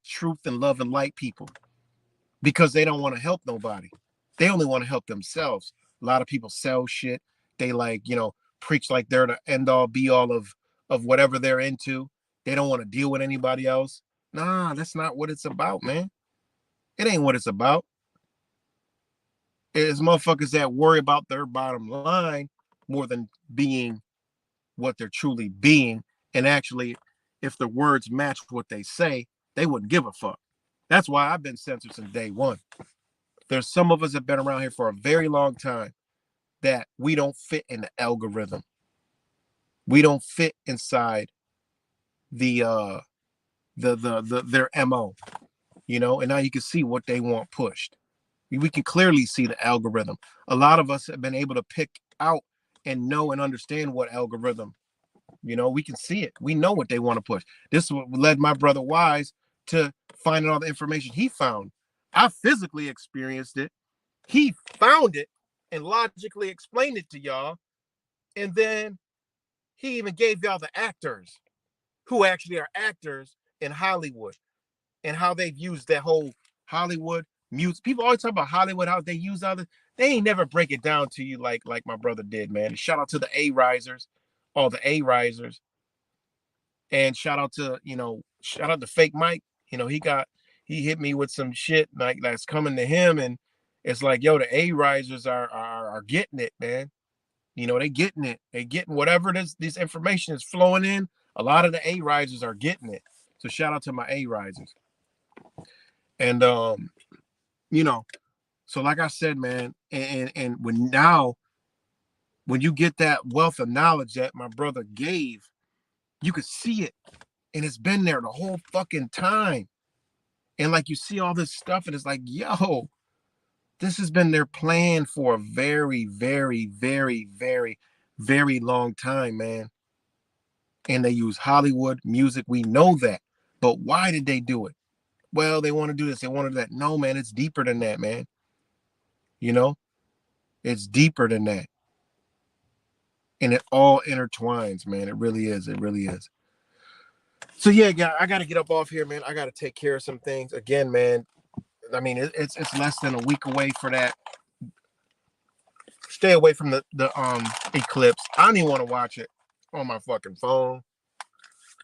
[SPEAKER 2] truth and love and light people because they don't want to help nobody. They only want to help themselves. A lot of people sell shit. They like, preach like they're the end all be all of whatever they're into. They don't want to deal with anybody else. Nah, that's not what it's about, man. It ain't what it's about. It's motherfuckers that worry about their bottom line more than being what they're truly being. And actually, if the words match what they say, they wouldn't give a fuck. That's why I've been censored since day one. There's some of us that have been around here for a very long time that we don't fit in the algorithm. We don't fit inside the their MO, and now you can see what they want pushed. We can clearly see the algorithm. A lot of us have been able to pick out and know and understand what algorithm. We can see it. We know what they want to push. This is what led my brother Wise to finding all the information he found. I physically experienced it. He found it and logically explained it to y'all. And then he even gave y'all the actors who actually are actors in Hollywood and how they've used that whole Hollywood music. People always talk about Hollywood, how they use other. They ain't never break it down to you like my brother did, man. And shout out to the A risers, all the A risers, and shout out to Fake Mike. He hit me with some shit like that's coming to him, and it's like, yo, the A risers are getting it, man. They getting it. They getting whatever this information is flowing in. A lot of the A risers are getting it. So shout out to my A risers. And you know, so like I said, man, and when you get that wealth of knowledge that my brother gave, you could see it. And it's been there the whole fucking time. And like you see all this stuff, and it's like, yo, this has been their plan for a very, very, very, very, very long time, man. And they use Hollywood music. We know that. But why did they do it? Well, they want to do this. They want to do that. No, man, it's deeper than that, man. You know, it's deeper than that. And it all intertwines, man. It really is. It really is. So yeah, I got to get up off here, man. I got to take care of some things again, man. I mean, it's less than a week away for that. Stay away from the eclipse. I don't even want to watch it on my fucking phone.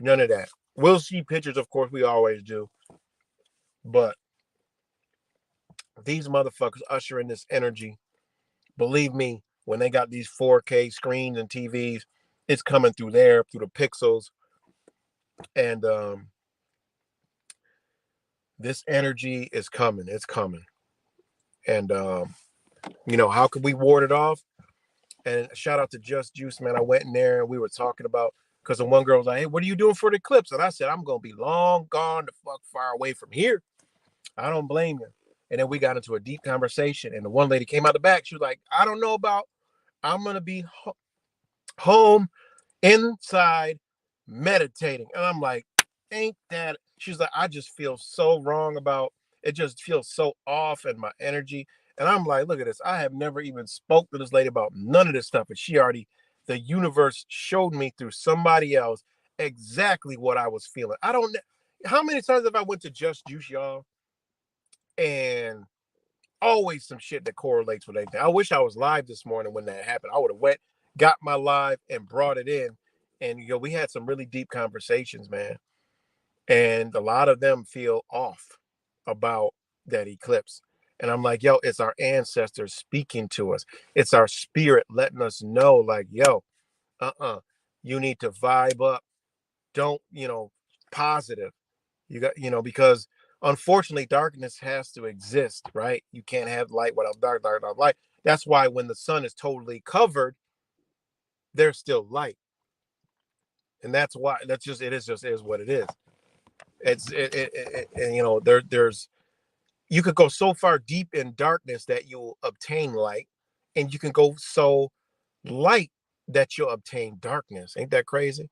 [SPEAKER 2] None of that. We'll see pictures, of course, we always do. But these motherfuckers usher in this energy. Believe me, when they got these 4K screens and TVs, it's coming through there, through the pixels. And this energy is coming. It's coming. And how could we ward it off? And shout out to Just Juice, man. I went in there and we were talking about, because the one girl was like, hey, what are you doing for the eclipse? And I said, I'm going to be long gone the fuck far away from here. I don't blame you. And then we got into a deep conversation. And the one lady came out the back. She was like, I don't know about, I'm going to be home inside meditating. And I'm like, ain't that? She's like, I just feel so wrong about it. Just feels so off in my energy. And I'm like, look at this. I have never even spoke to this lady about none of this stuff. And she already, the universe showed me through somebody else exactly what I was feeling. I don't know. How many times have I went to Just Juice, y'all? And always some shit that correlates with anything. I wish I was live this morning when that happened. I would have went, got my live and brought it in. And, we had some really deep conversations, man. And a lot of them feel off about that eclipse. And I'm like, yo, it's our ancestors speaking to us. It's our spirit letting us know, like, yo, you need to vibe up. Don't, positive. You got, because unfortunately, darkness has to exist, right? You can't have light without dark without light. That's why when the sun is totally covered, there's still light. And that's why it is what it is. There's you could go so far deep in darkness that you'll obtain light, and you can go so light that you'll obtain darkness. Ain't that crazy?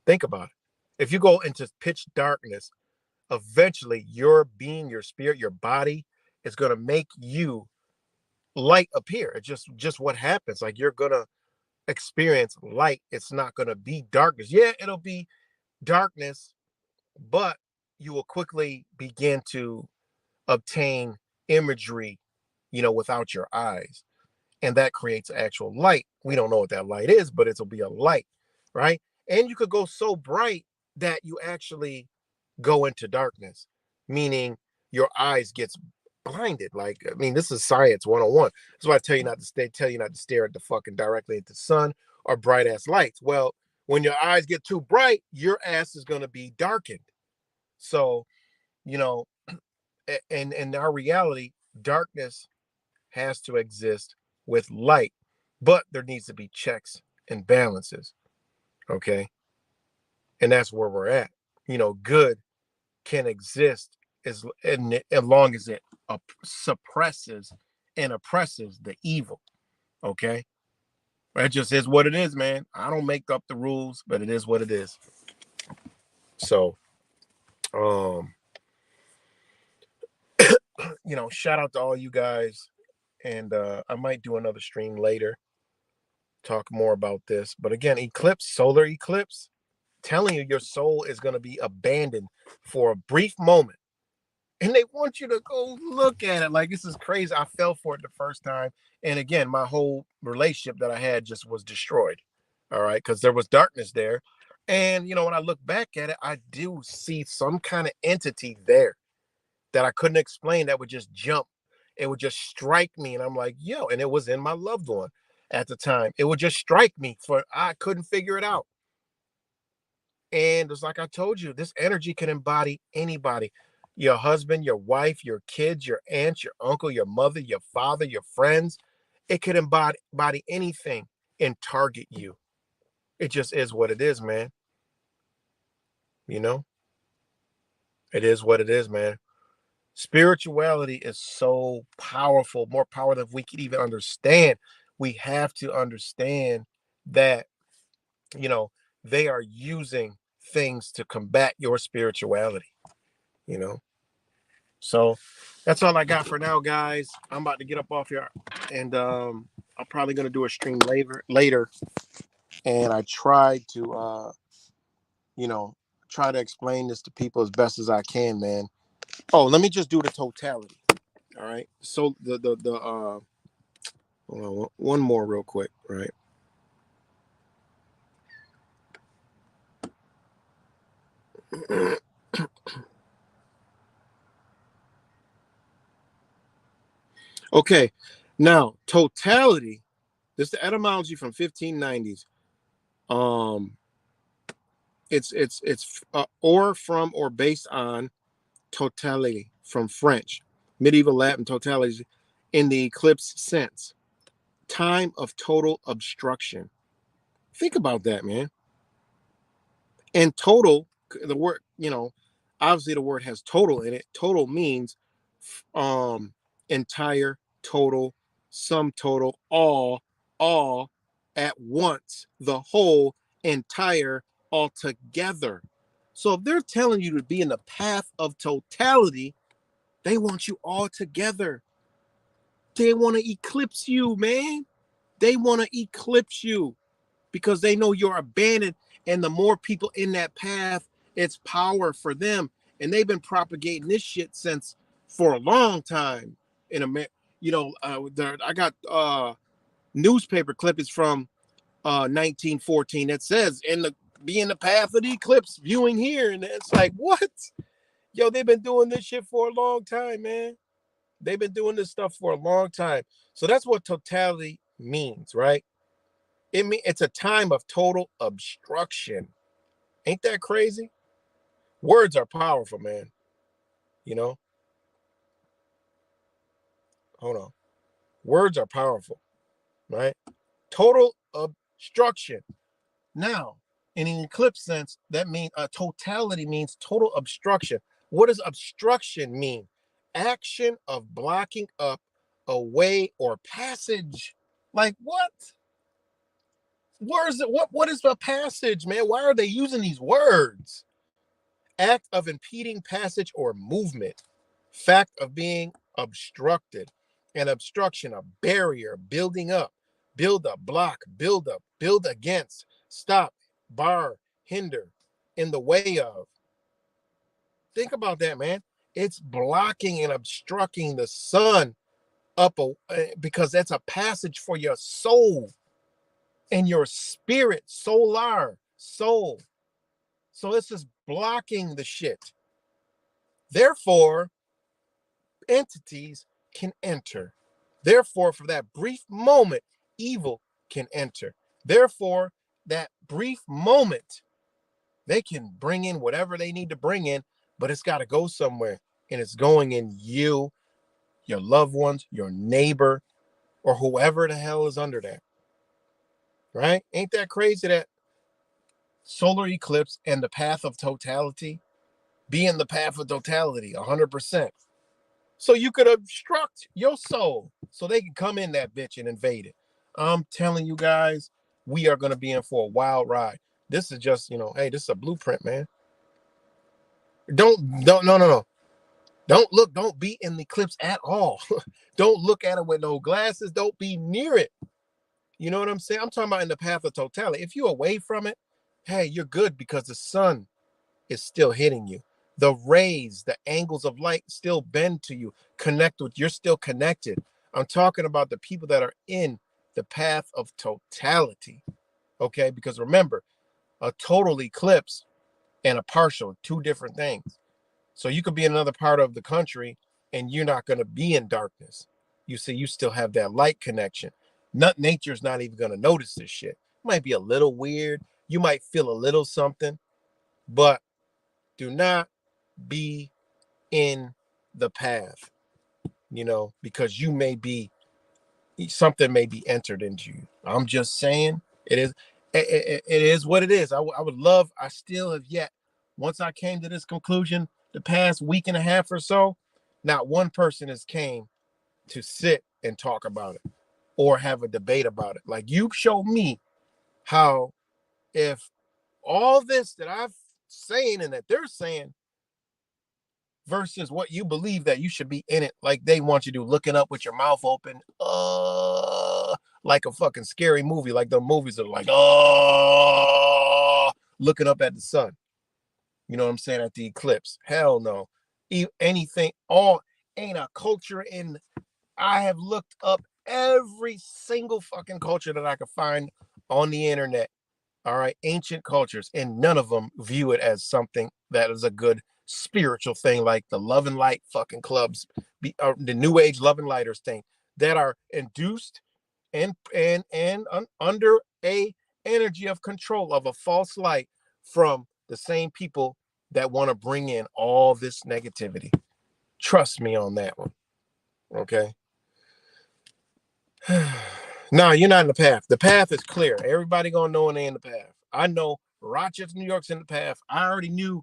[SPEAKER 2] Think about it. If you go into pitch darkness, eventually your being, your spirit, your body is going to make you light appear. It's just what happens. Like, you're going to experience light. It's not going to be darkness. Yeah, it'll be darkness, but you will quickly begin to obtain imagery, without your eyes. And that creates actual light. We don't know what that light is, but it'll be a light, right? And you could go so bright that you actually go into darkness, meaning your eyes gets blinded. Like, I mean, this is science 101. That's why I tell you not to stare at the fucking directly at the sun or bright ass lights. Well, when your eyes get too bright, your ass is going to be darkened. So, you know, and in our reality, darkness has to exist with light, but there needs to be checks and balances. Okay. And that's where we're at. Good can exist as long as it suppresses and oppresses the evil. Okay. That just is what it is, man. I don't make up the rules, but it is what it is. So, Shout out to all you guys. And I might do another stream later, talk more about this. But again, eclipse, solar eclipse, telling you your soul is going to be abandoned for a brief moment. And they want you to go look at it. Like, this is crazy. I fell for it the first time. And again, my whole relationship that I had just was destroyed. All right. Because there was darkness there. And, when I look back at it, I do see some kind of entity there that I couldn't explain that would just jump. It would just strike me. And I'm like, yo, and it was in my loved one at the time. It would just strike me I couldn't figure it out. And it's like I told you, this energy can embody anybody: your husband, your wife, your kids, your aunt, your uncle, your mother, your father, your friends. It could embody anything and target you. It just is what it is, man. You know, it is what it is, man. Spirituality is so powerful, more power than we could even understand. We have to understand that, you know, they are using things to combat your spirituality, you know. So that's all I got for now, guys. I'm about to get up off here, and I'm probably gonna do a stream later. And I tried to you know, try to explain this to people as best as I can, man. Oh, let me just do the totality. All right. So the hold on, one more real quick, right? Okay. Now, totality, this is the etymology from 1590s. Um it's or from or based on totality from French, medieval Latin totality in the eclipse sense. Time of total obstruction. Think about that, man. And total, the word, obviously the word has total in it. Total means entire, total, sum total, all at once, the whole, entire, all together. So if they're telling you to be in the path of totality, they want you all together. They want to eclipse you, man. They want to eclipse you because they know you're abandoned. And the more people in that path, it's power for them. And they've been propagating this shit since for a long time in America. I got newspaper clippings from 1914 that says be in the path of the eclipse viewing here. And it's like, what? Yo, they've been doing this shit for a long time, man. They've been doing this stuff for a long time. So that's what totality means, right? It's a time of total obstruction. Ain't that crazy? Words are powerful, man. You know, hold on. Words are powerful, right? Total obstruction. Now, in an eclipse sense, that means totality means total obstruction. What does obstruction mean? Action of blocking up a way or passage. Like what? Words. What is the passage, man? Why are they using these words? Act of impeding passage or movement. Fact of being obstructed. An obstruction, a barrier, building up, build up, block, build up, build against, stop, bar, hinder, in the way of. Think about that, man. It's blocking and obstructing the sun because that's a passage for your soul and your spirit, soul. So this is blocking the shit. Therefore, entities can enter. Therefore, for that brief moment, evil can enter. Therefore, that brief moment, they can bring in whatever they need to bring in, but it's got to go somewhere. And it's going in you, your loved ones, your neighbor, or whoever the hell is under that. Right? Ain't that crazy that solar eclipse and the path of totality be in the path of totality 100%? So you could obstruct your soul so they can come in that bitch and invade it. I'm telling you guys, we are going to be in for a wild ride. This is just, hey, this is a blueprint, man. Don't, no, no, no. Don't be in the eclipse at all. Don't look at it with no glasses. Don't be near it. You know what I'm saying? I'm talking about in the path of totality. If you're away from it, hey, you're good because the sun is still hitting you. The rays, the angles of light still bend to you, connect with, you're still connected. I'm talking about the people that are in the path of totality. Okay, because remember, a total eclipse and a partial, two different things. So you could be in another part of the country and you're not going to be in darkness. You see, you still have that light connection. Not nature's not even going to notice this shit. It might be a little weird. You might feel a little something, but do not be in the path, because you may be something may be entered into you. I'm just saying it is what it is. I would love, I still have yet, once I came to this conclusion the past week and a half or so, not one person has came to sit and talk about it or have a debate about it. Like, you show me how, if all this that I've saying and that they're saying versus what you believe that you should be in it, like they want you to do, looking up with your mouth open, like a fucking scary movie, like the movies are like, looking up at the sun. You know what I'm saying? At the eclipse. Hell no. Anything, all ain't a culture in. I have looked up every single fucking culture that I could find on the internet. All right, ancient cultures, and none of them view it as something that is a good spiritual thing, like the love and light fucking clubs, the new age love and lighters thing, that are induced and under a energy of control of a false light from the same people that want to bring in all this negativity. Trust me on that one. Okay. No, you're not in the path. The path is clear. Everybody gonna know when they in the path. I know Rochester, New York's in the path. I already knew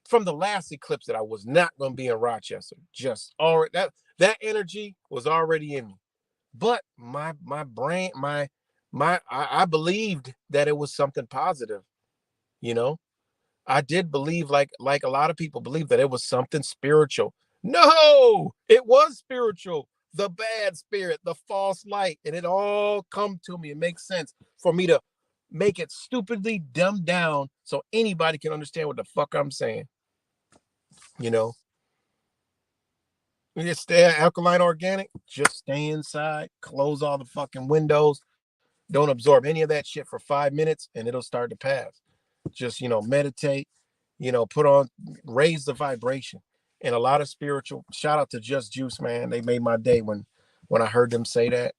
[SPEAKER 2] from the last eclipse that I was not gonna be in Rochester. Just already, that energy was already in me. But my brain, I believed that it was something positive, you know. I did believe, like a lot of people believe, that it was something spiritual. No, it was spiritual. The bad spirit, the false light, and it all come to me. It makes sense for me to make it stupidly dumbed down so anybody can understand what the fuck I'm saying. You know, you just stay alkaline organic, just stay inside, close all the fucking windows, don't absorb any of that shit for 5 minutes, and it'll start to pass. Just, meditate, put on, raise the vibration. And a lot of spiritual, shout out to Just Juice, man. They made my day when I heard them say that.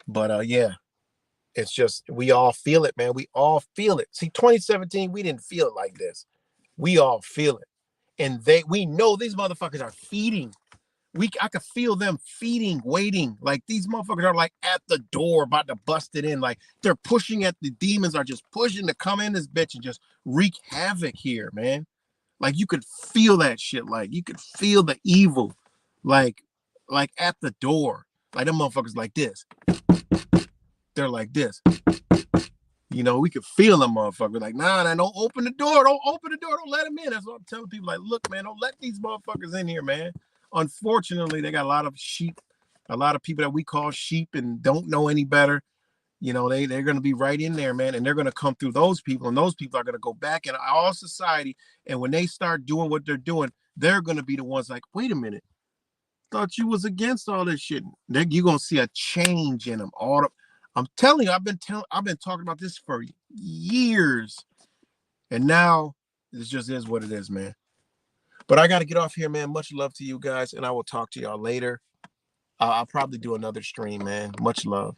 [SPEAKER 2] But yeah, it's just, we all feel it, man. We all feel it. See, 2017, we didn't feel it like this. We all feel it. And we know these motherfuckers are feeding. I could feel them feeding, waiting. Like, these motherfuckers are like at the door, about to bust it in. Like, they're pushing at, the demons are just pushing to come in this bitch and just wreak havoc here, man. Like, you could feel that shit. Like, you could feel the evil, like, at the door. Like, them motherfuckers like this. They're like this. We could feel them motherfuckers. Like, nah, don't open the door. Don't open the door. Don't let them in. That's what I'm telling people. Like, look, man, don't let these motherfuckers in here, man. Unfortunately, they got a lot of sheep, a lot of people that we call sheep and don't know any better. They're going to be right in there, man. And they're going to come through those people. And those people are going to go back in all society. And when they start doing what they're doing, they're going to be the ones like, wait a minute. Thought you was against all this shit. You're going to see a change in them. I'm telling you, I've been talking about this for years, and now this just is what it is, man. But I got to get off here, man. Much love to you guys, and I will talk to y'all later. I'll probably do another stream, man. Much love.